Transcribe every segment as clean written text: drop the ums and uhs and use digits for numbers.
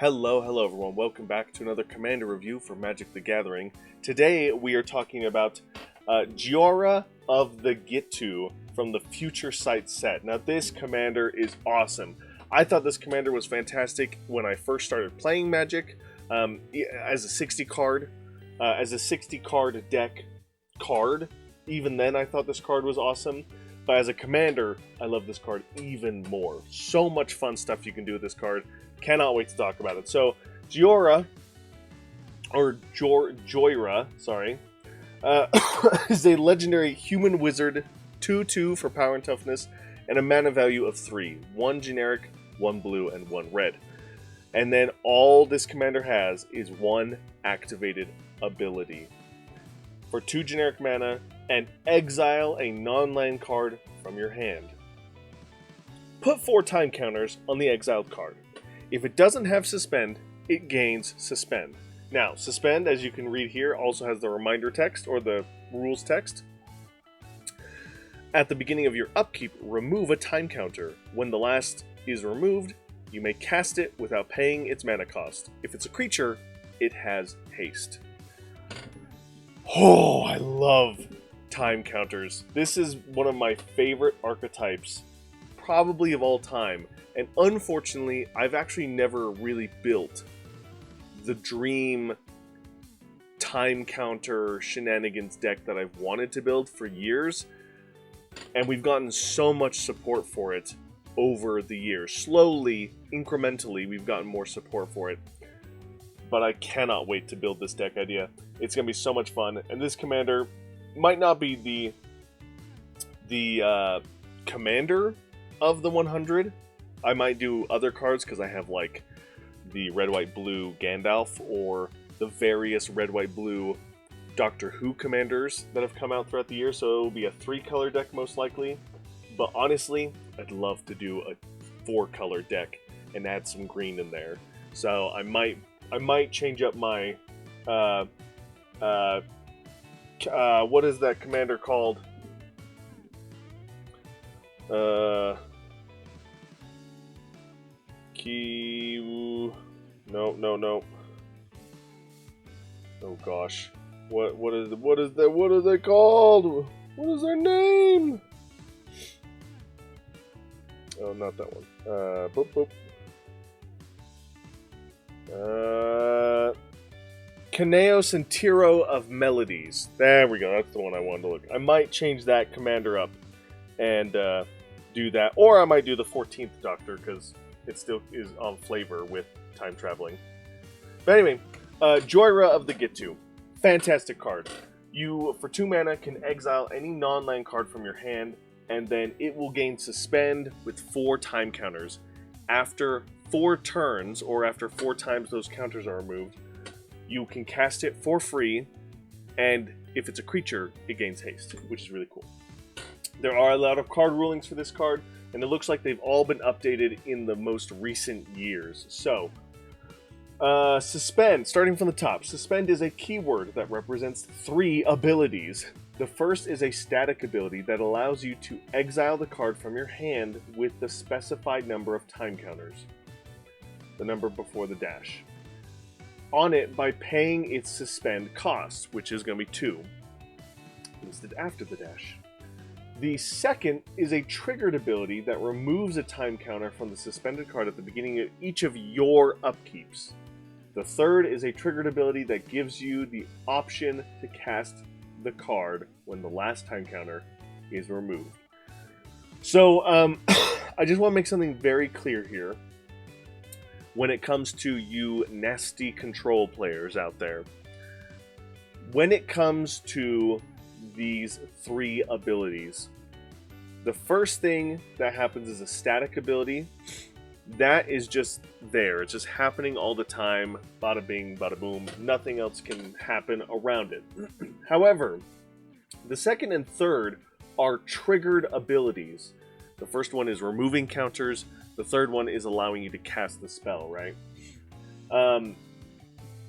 Hello everyone. Welcome back to another Commander review for Magic the Gathering. Today we are talking about Jhoira of the Ghitu from the Future Sight set. Now this commander is awesome. I thought this commander was fantastic when I first started playing Magic as a 60 card deck card. Even then I thought this card was awesome. But as a commander, I love this card even more. So much fun stuff you can do with this card. Cannot wait to talk about it. So, Jhoira, sorry, is a legendary human wizard, 2/2 for power and toughness, and a mana value of 3. 1 generic, 1 blue, and 1 red. And then all this commander has is 1 activated ability. For 2 generic mana, and exile a non-land card from your hand. Put 4 time counters on the exiled card. If it doesn't have Suspend, it gains Suspend. Now, Suspend, as you can read here, also has the reminder text, or the rules text. At the beginning of your upkeep, remove a time counter. When the last is removed, you may cast it without paying its mana cost. If it's a creature, it has haste. Oh, I love time counters. This is one of my favorite archetypes, probably of all time. And unfortunately, I've actually never really built the dream time counter shenanigans deck that I've wanted to build for years. And we've gotten so much support for it over the years. Slowly, incrementally, we've gotten more support for it. But I cannot wait to build this deck idea. It's going to be so much fun. And this commander might not be the commander of the 100. I might do other cards because I have like the red, white, blue Gandalf or the various red, white, blue Doctor Who commanders that have come out throughout the year. So it will be a 3-color deck most likely. But honestly, I'd love to do a 4-color deck and add some green in there. So I might change up my what is that commander called? No. Oh gosh. What are they called? What is their name? Oh, not that one. Kaneos and Tiro of Melodies. There we go, that's the one I wanted to look. I might change that commander up and do that. Or I might do the 14th Doctor, because it still is on flavor with time traveling. But anyway, Jhoira of the Ghitu. Fantastic card. You, for 2 mana, can exile any non-land card from your hand, and then it will gain Suspend with 4 time counters. After 4 turns, or after 4 times those counters are removed, you can cast it for free, and if it's a creature, it gains haste, which is really cool. There are a lot of card rulings for this card, and it looks like they've all been updated in the most recent years. So, Suspend, starting from the top. Suspend is a keyword that represents 3 abilities. The first is a static ability that allows you to exile the card from your hand with the specified number of time counters. The number before the dash. On it by paying its Suspend cost, which is going to be 2, listed after the dash. The second is a triggered ability that removes a time counter from the suspended card at the beginning of each of your upkeeps. The third is a triggered ability that gives you the option to cast the card when the last time counter is removed. So, I just want to make something very clear here. When it comes to you nasty control players out there, when it comes to these 3 abilities, the first thing that happens is a static ability. That is just there. It's just happening all the time. Bada bing, bada boom. Nothing else can happen around it. However, the second and third are triggered abilities. The first one is removing counters. The third one is allowing you to cast the spell, right?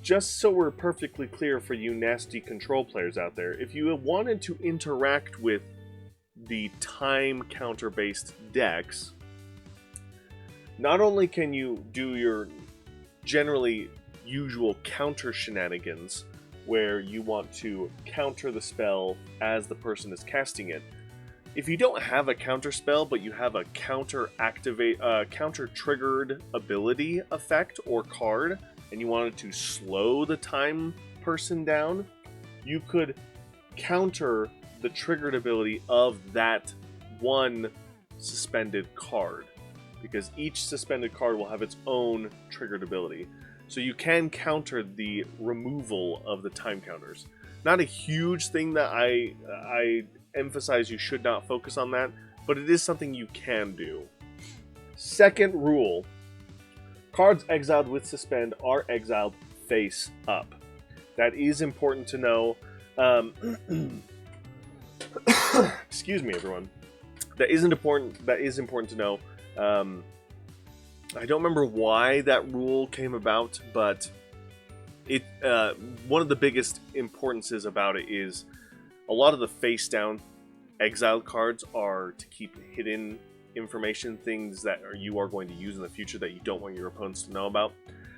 Just so we're perfectly clear for you nasty control players out there, if you wanted to interact with the time counter-based decks, not only can you do your generally usual counter shenanigans where you want to counter the spell as the person is casting it. If you don't have a counter spell, but you have a counter triggered ability effect or card, and you wanted to slow the time person down, you could counter the triggered ability of that one suspended card, because each suspended card will have its own triggered ability. So you can counter the removal of the time counters. Not a huge thing that I emphasize you should not focus on that, but it is something you can do. Second rule, cards exiled with suspend are exiled face up. That is important to know. Excuse me, everyone. That is important to know. I don't remember why that rule came about, but it one of the biggest importances about it is a lot of the face down exiled cards are to keep hidden information, things that you are going to use in the future that you don't want your opponents to know about.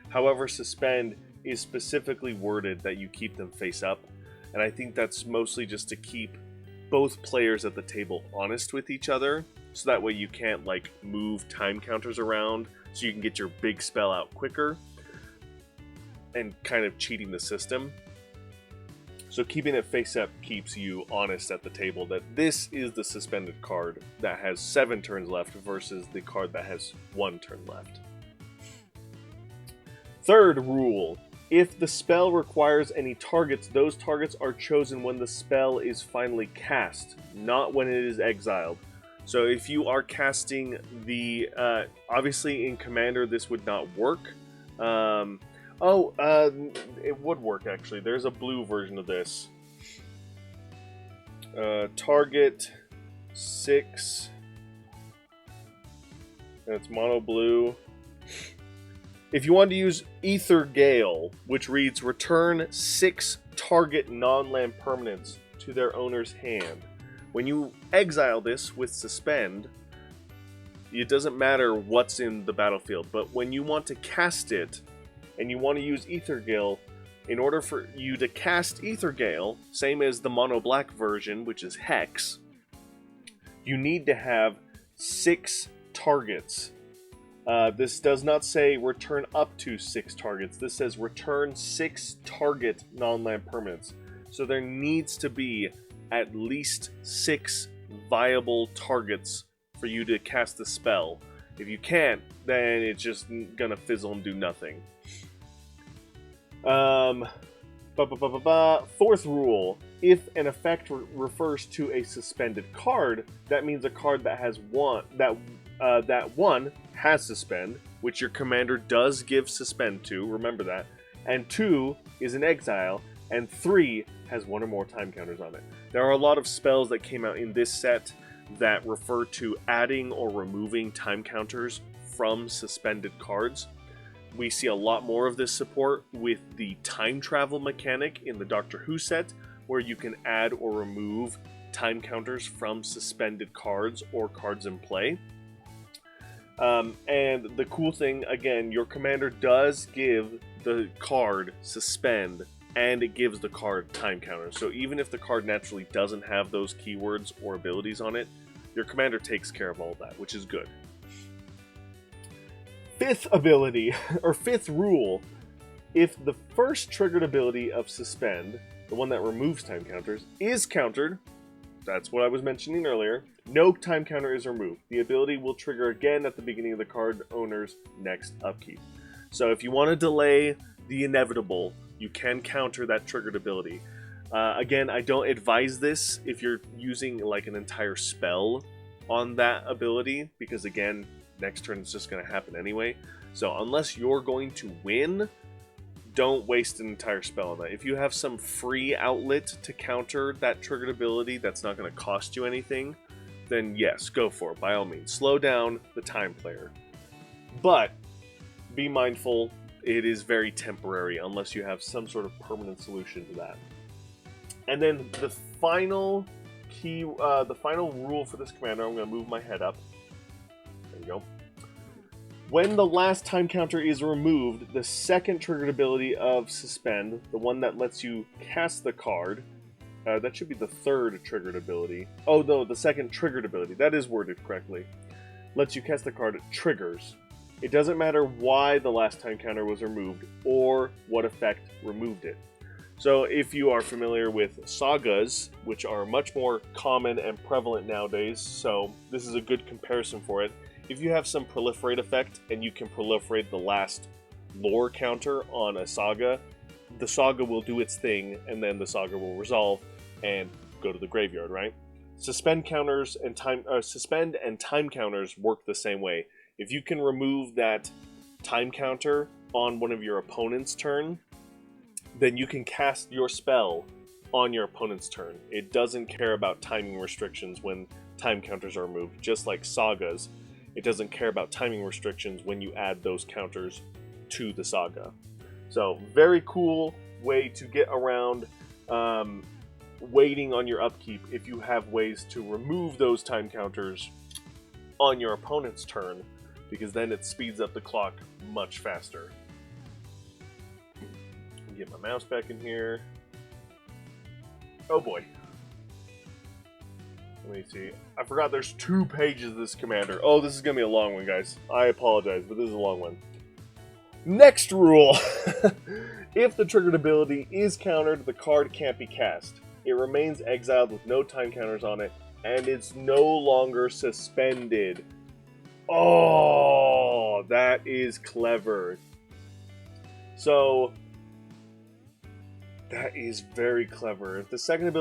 However, suspend is specifically worded that you keep them face up, and I think that's mostly just to keep both players at the table honest with each other, so that way you can't like move time counters around so you can get your big spell out quicker and kind of cheating the system. So keeping it face up keeps you honest at the table that this is the suspended card that has 7 turns left versus the card that has 1 turn left. Third rule, if the spell requires any targets, those targets are chosen when the spell is finally cast, not when it is exiled. So if you are casting the, obviously in Commander this would not work. It would work actually. There's a blue version of this. Target 6. And it's mono blue. If you want to use Ether Gale, which reads return 6 target non-land permanents to their owner's hand. When you exile this with suspend, it doesn't matter what's in the battlefield, but when you want to cast it and you want to use Ether Gale, in order for you to cast Ether Gale, same as the mono black version, which is Hex, you need to have 6 targets. This does not say return up to 6 targets. This says return 6 target non-land permanents. So there needs to be at least 6 viable targets for you to cast the spell. If you can't, then it's just gonna fizzle and do nothing. Fourth rule, if an effect refers to a suspended card, that means a card that has that one has suspend, which your commander does give suspend to, remember that, and 2 is an exile, and 3 has 1 or more time counters on it. There are a lot of spells that came out in this set that refer to adding or removing time counters from suspended cards. We see a lot more of this support with the time travel mechanic in the Doctor Who set, where you can add or remove time counters from suspended cards or cards in play. And the cool thing, again, your commander does give the card suspend, and it gives the card time counter. So even if the card naturally doesn't have those keywords or abilities on it, your commander takes care of all of that, which is good. Fifth ability, or fifth rule, if the first triggered ability of suspend, the one that removes time counters, is countered, that's what I was mentioning earlier, no time counter is removed. The ability will trigger again at the beginning of the card owner's next upkeep. So if you want to delay the inevitable, you can counter that triggered ability. Again, I don't advise this if you're using like an entire spell on that ability, because again, next turn it's just going to happen anyway. So unless you're going to win, don't waste an entire spell on that. If you have some free outlet to counter that triggered ability that's not going to cost you anything, then yes, go for it, by all means. Slow down the time player. But be mindful, it is very temporary unless you have some sort of permanent solution to that. And then the final key, the final rule for this commander, I'm going to move my head up. There you When the last time counter is removed, the second triggered ability of Suspend, the one that lets you cast the card, that should be the third triggered ability. Oh no, the second triggered ability. That is worded correctly. Lets you cast the card, triggers. It doesn't matter why the last time counter was removed or what effect removed it. So if you are familiar with sagas, which are much more common and prevalent nowadays, so this is a good comparison for it. If you have some proliferate effect and you can proliferate the last lore counter on a saga, the saga will do its thing and then the saga will resolve and go to the graveyard, right? Suspend and time counters work the same way. If you can remove that time counter on one of your opponent's turn, then you can cast your spell on your opponent's turn. It doesn't care about timing restrictions when time counters are removed, just like sagas. It doesn't care about timing restrictions when you add those counters to the saga. So, very cool way to get around waiting on your upkeep if you have ways to remove those time counters on your opponent's turn, because then it speeds up the clock much faster. Get my mouse back in here. Oh boy. Let me see. I forgot there's 2 pages of this commander. Oh, this is going to be a long one, guys. I apologize, but this is a long one. Next rule. If the triggered ability is countered, the card can't be cast. It remains exiled with no time counters on it, and it's no longer suspended. Oh, that is clever. So, that is very clever. If the second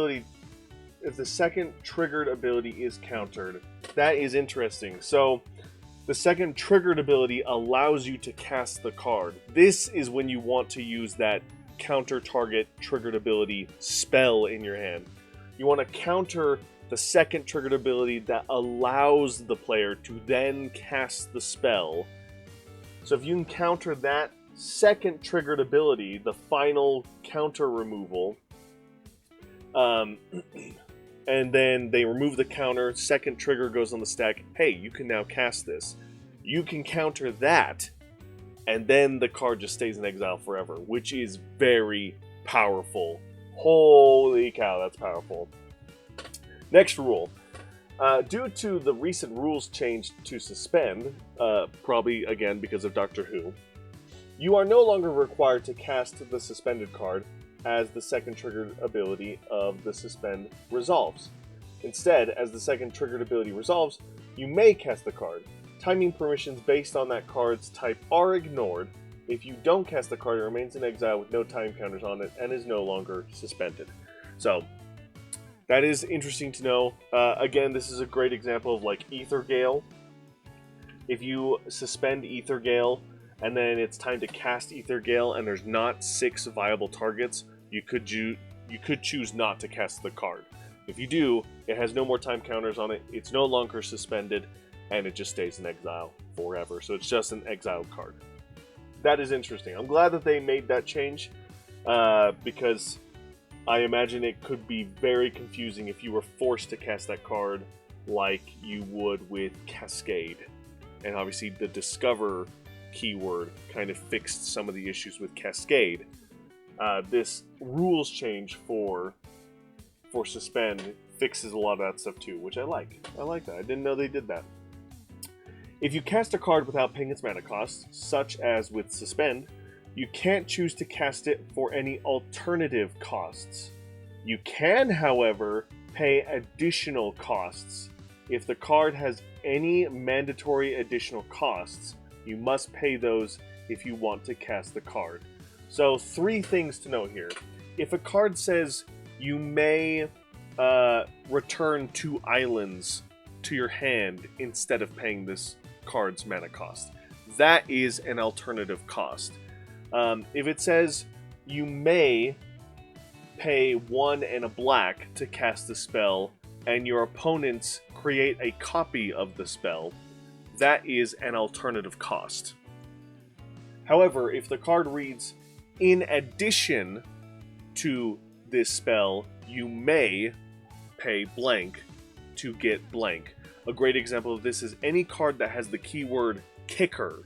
triggered ability is countered, that is interesting. So, the second triggered ability allows you to cast the card. This is when you want to use that counter target triggered ability spell in your hand. You want to counter the second triggered ability that allows the player to then cast the spell. So if you can counter that second triggered ability, the final counter removal, and then they remove the counter, second trigger goes on the stack, hey, you can now cast this. You can counter that, and then the card just stays in exile forever, which is very powerful. Holy cow, that's powerful. Next rule. Due to the recent rules change to suspend, probably again because of Doctor Who, you are no longer required to cast the suspended card as the second triggered ability of the suspend resolves. Instead, as the second triggered ability resolves, you may cast the card. Timing permissions based on that card's type are ignored. If you don't cast the card, it remains in exile with no time counters on it and is no longer suspended. So, that is interesting to know. Again, this is a great example of like Ether Gale. If you suspend Ether Gale and then it's time to cast Ether Gale and there's not 6 viable targets, you could choose not to cast the card. If you do, it has no more time counters on it, it's no longer suspended, and it just stays in exile forever. So it's just an exiled card. That is interesting. I'm glad that they made that change, because I imagine it could be very confusing if you were forced to cast that card like you would with Cascade. And obviously the Discover keyword kind of fixed some of the issues with Cascade. This rules change for Suspend fixes a lot of that stuff too, which I like. I like that. I didn't know they did that. If you cast a card without paying its mana cost, such as with Suspend, you can't choose to cast it for any alternative costs. You can, however, pay additional costs. If the card has any mandatory additional costs, you must pay those if you want to cast the card. So 3 things to note here. If a card says you may return 2 islands to your hand instead of paying this card's mana cost, that is an alternative cost. If it says you may pay 1 and a black to cast the spell and your opponents create a copy of the spell, that is an alternative cost. However, if the card reads, in addition to this spell, you may pay blank to get blank. A great example of this is any card that has the keyword kicker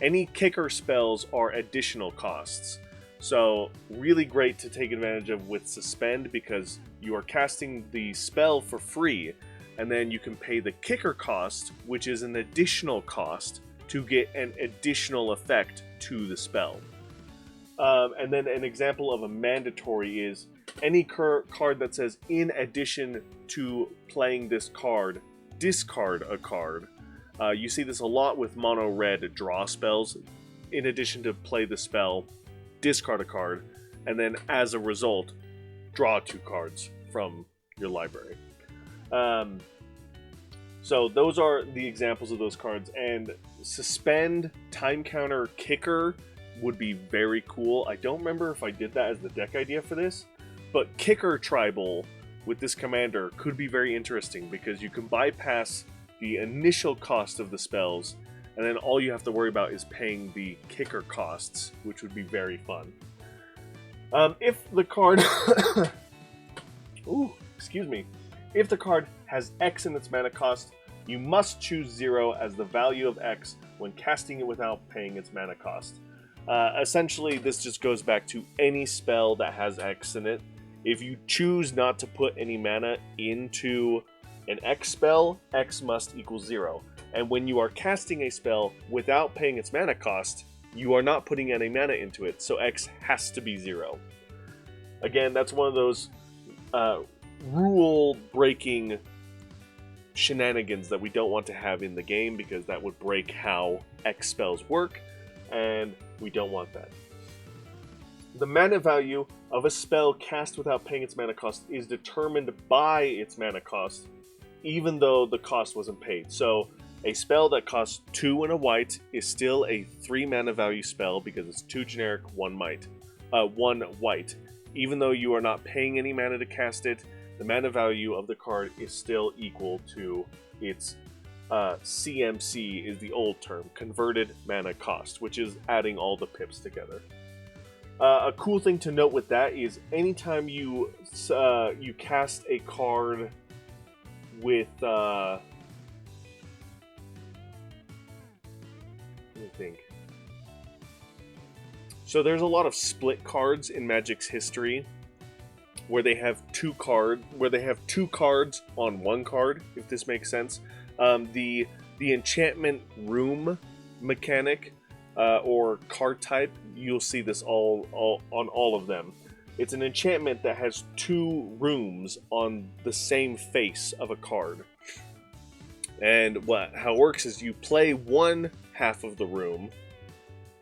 Any kicker spells are additional costs. So really great to take advantage of with Suspend, because you are casting the spell for free, and then you can pay the kicker cost, which is an additional cost, to get an additional effect to the spell. And then an example of a mandatory is any card that says, in addition to playing this card, discard a card. You see this a lot with mono red draw spells. In addition to play the spell, discard a card, and then as a result, draw 2 cards from your library. So those are the examples of those cards, and Suspend, Time Counter, Kicker would be very cool. I don't remember if I did that as the deck idea for this, but Kicker Tribal with this commander could be very interesting, because you can bypass the initial cost of the spells, and then all you have to worry about is paying the kicker costs, which would be very fun. If the card... Ooh, excuse me. If the card has X in its mana cost, you must choose 0 as the value of X when casting it without paying its mana cost. Essentially, this just goes back to any spell that has X in it. If you choose not to put any mana into an X spell, X must equal 0. And when you are casting a spell without paying its mana cost, you are not putting any mana into it, so X has to be 0. Again, that's one of those rule-breaking shenanigans that we don't want to have in the game, because that would break how X spells work, and we don't want that. The mana value of a spell cast without paying its mana cost is determined by its mana cost, even though the cost wasn't paid. So a spell that costs 2 and a white is still a 3 mana value spell, because it's 2 generic, 1 white. Even though you are not paying any mana to cast it, the mana value of the card is still equal to its CMC, is the old term, converted mana cost, which is adding all the pips together. A cool thing to note with that is anytime you cast a card with let me think. So there's a lot of split cards in Magic's history where they have two cards on one card, if this makes sense. The enchantment room mechanic or card type, you'll see this all on all of them. It's an enchantment that has 2 rooms on the same face of a card. And how it works is you play one half of the room,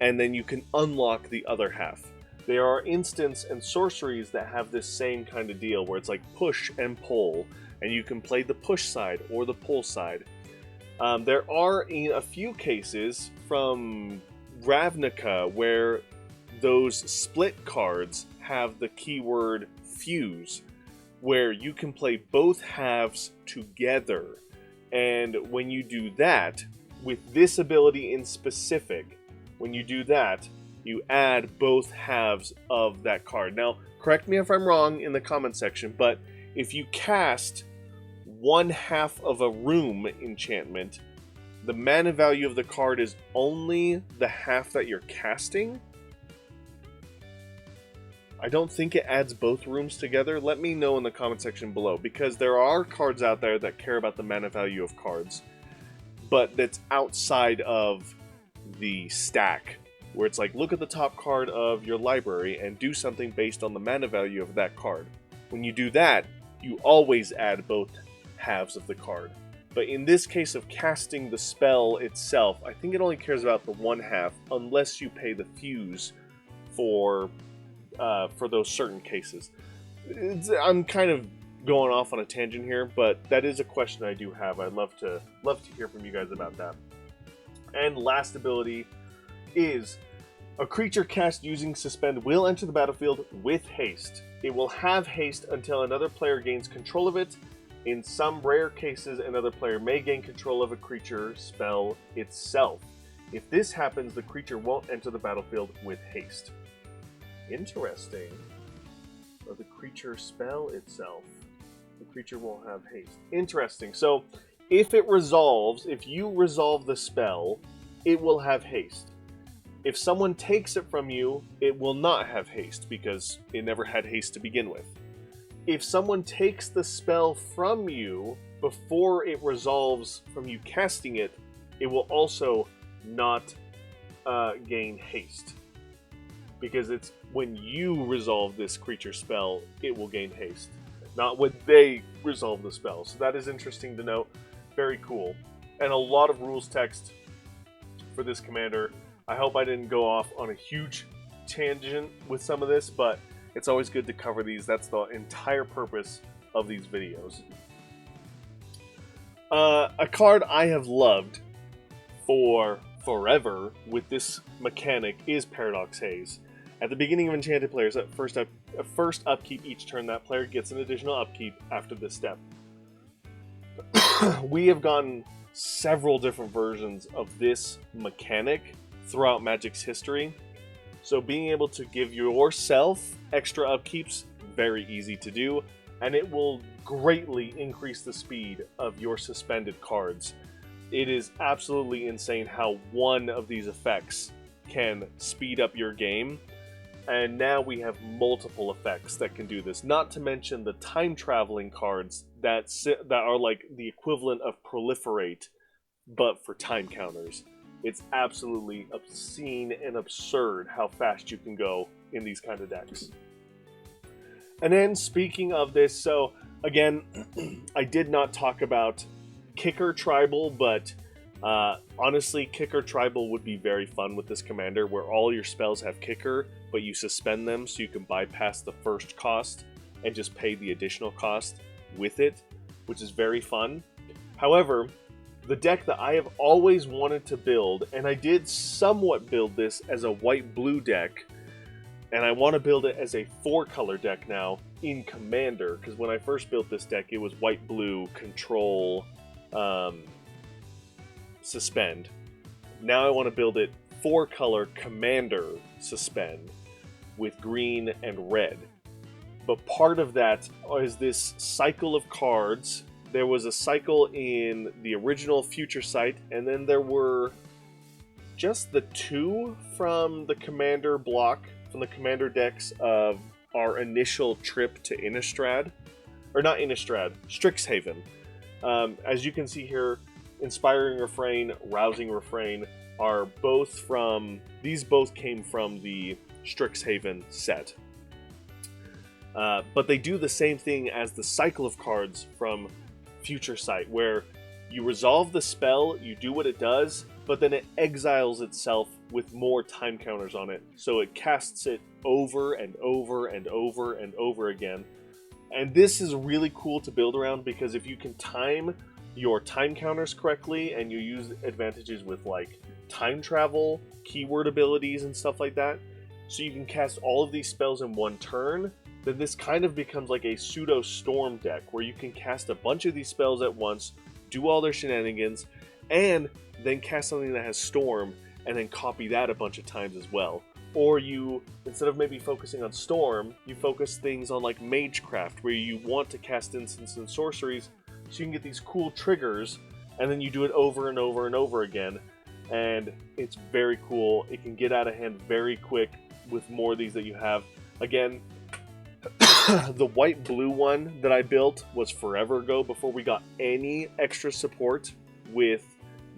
and then you can unlock the other half. There are instants and sorceries that have this same kind of deal, where it's like push and pull, and you can play the push side or the pull side. There are a few cases from Ravnica where those split cards have the keyword fuse, where you can play both halves together. And when you do that, with this ability in specific, when you do that, you add both halves of that card. Now, correct me if I'm wrong in the comment section, but if you cast one half of a room enchantment, the mana value of the card is only the half that you're casting. I don't think it adds both rooms together. Let me know in the comment section below, because there are cards out there that care about the mana value of cards, but that's outside of the stack, where it's like, look at the top card of your library and do something based on the mana value of that card. When you do that, you always add both halves of the card. But in this case of casting the spell itself, I think it only cares about the one half, unless you pay the fuse for those certain cases. I'm kind of going off on a tangent here, but that is a question I do have. I'd love to hear from you guys about that. And last ability is a creature cast using Suspend will enter the battlefield with haste. It will have haste until another player gains control of it. In some rare cases, another player may gain control of a creature spell itself. If this happens, the creature won't enter the battlefield with haste. Interesting. Or the creature spell itself. The creature won't have haste. Interesting. So, if you resolve the spell, it will have haste. If someone takes it from you, it will not have haste because it never had haste to begin with. If someone takes the spell from you before it resolves from you casting it, it will also not gain haste. Because it's when you resolve this creature spell, it will gain haste, not when they resolve the spell. So that is interesting to note. Very cool. And a lot of rules text for this commander. I hope I didn't go off on a huge tangent with some of this, but it's always good to cover these. That's the entire purpose of these videos. A card I have loved for forever with this mechanic is Paradox Haze. At the beginning of Enchanted Players, at first upkeep each turn, that player gets an additional upkeep after this step. We have gotten several different versions of this mechanic throughout Magic's history, so being able to give yourself extra upkeeps, very easy to do, and it will greatly increase the speed of your suspended cards. It is absolutely insane how one of these effects can speed up your game, and now we have multiple effects that can do this, not to mention the time traveling cards that are like the equivalent of Proliferate, but for time counters. It's absolutely obscene and absurd how fast you can go in these kind of decks. And then speaking of this, so again, I did not talk about Kicker Tribal, but honestly, Kicker Tribal would be very fun with this commander, where all your spells have Kicker, but you suspend them so you can bypass the first cost and just pay the additional cost with it, which is very fun. However, the deck that I have always wanted to build, and I did somewhat build this as a white-blue deck, and I want to build it as a 4-color deck now in Commander, because when I first built this deck, it was white-blue, control, suspend. Now I want to build it 4-color Commander, suspend, with green and red. But part of that is this cycle of cards. There was a cycle in the original Future Sight, and then there were just the 2 from the Commander block, from the Commander decks of our initial trip to Innistrad. Or not Innistrad, Strixhaven. As you can see here, Inspiring Refrain, Rousing Refrain are both from... These both came from the Strixhaven set. But they do the same thing as the cycle of cards from Future Sight, where you resolve the spell, you do what it does, but then it exiles itself with more time counters on it, so it casts it over and over and over and over again. And this is really cool to build around, because if you can time your time counters correctly and you use advantages with like time travel, keyword abilities and stuff like that, so you can cast all of these spells in one turn, then this kind of becomes like a pseudo storm deck where you can cast a bunch of these spells at once, do all their shenanigans, and then cast something that has storm and then copy that a bunch of times as well. Or you, instead of maybe focusing on storm, you focus things on like Magecraft, where you want to cast instants and sorceries so you can get these cool triggers, and then you do it over and over and over again, and it's very cool. It can get out of hand very quick with more of these that you have. Again, the white-blue one that I built was forever ago, before we got any extra support with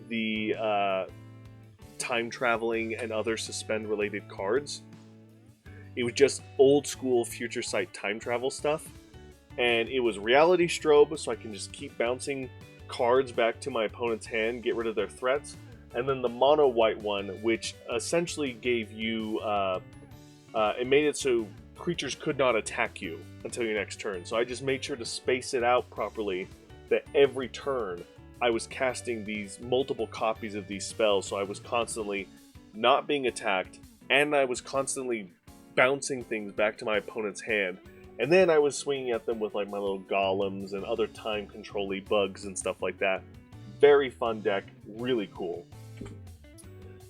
the time traveling and other suspend-related cards. It was just old-school Future Sight time travel stuff, and it was reality strobe, so I can just keep bouncing cards back to my opponent's hand, get rid of their threats, and then the mono-white one, which essentially gave you... it made it so creatures could not attack you until your next turn. So I just made sure to space it out properly, that every turn I was casting these multiple copies of these spells, so I was constantly not being attacked, and I was constantly bouncing things back to my opponent's hand. And then I was swinging at them with like my little golems and other time control-y bugs and stuff like that. Very fun deck, really cool.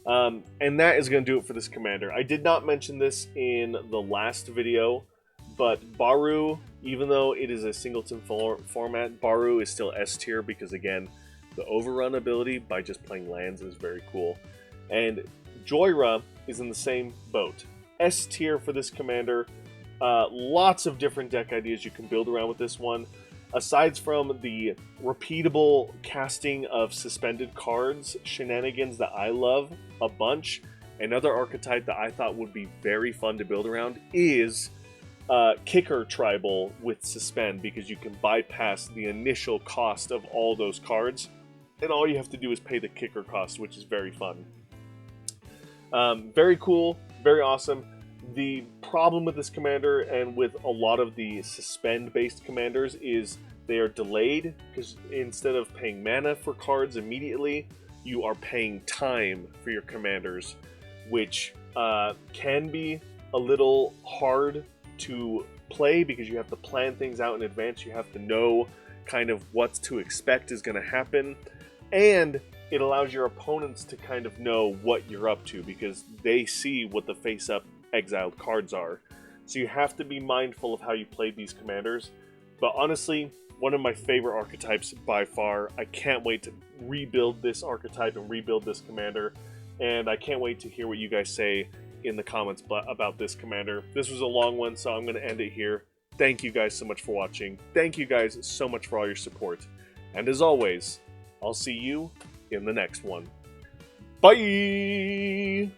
And that is going to do it for this commander. I did not mention this in the last video, but Baru, even though it is a singleton format, Baru is still S tier because, again, the overrun ability by just playing lands is very cool. And Jhoira is in the same boat. S tier for this commander. Lots of different deck ideas you can build around with this one. Aside from the repeatable casting of suspended cards shenanigans that I love a bunch, another archetype that I thought would be very fun to build around is Kicker Tribal with Suspend, because you can bypass the initial cost of all those cards, and all you have to do is pay the kicker cost, which is very fun. Very cool, very awesome. The problem with this commander and with a lot of the suspend-based commanders is they are delayed, because instead of paying mana for cards immediately, you are paying time for your commanders, which can be a little hard to play because you have to plan things out in advance. You have to know kind of what to expect is going to happen, and it allows your opponents to kind of know what you're up to because they see what the face-up exiled cards are. So you have to be mindful of how you play these commanders. But honestly, one of my favorite archetypes by far. I can't wait to rebuild this archetype and rebuild this commander, and I can't wait to hear what you guys say in the comments about this commander. This was a long one, so I'm going to end it here. Thank you guys so much for watching. Thank you guys so much for all your support. And as always, I'll see you in the next one. Bye!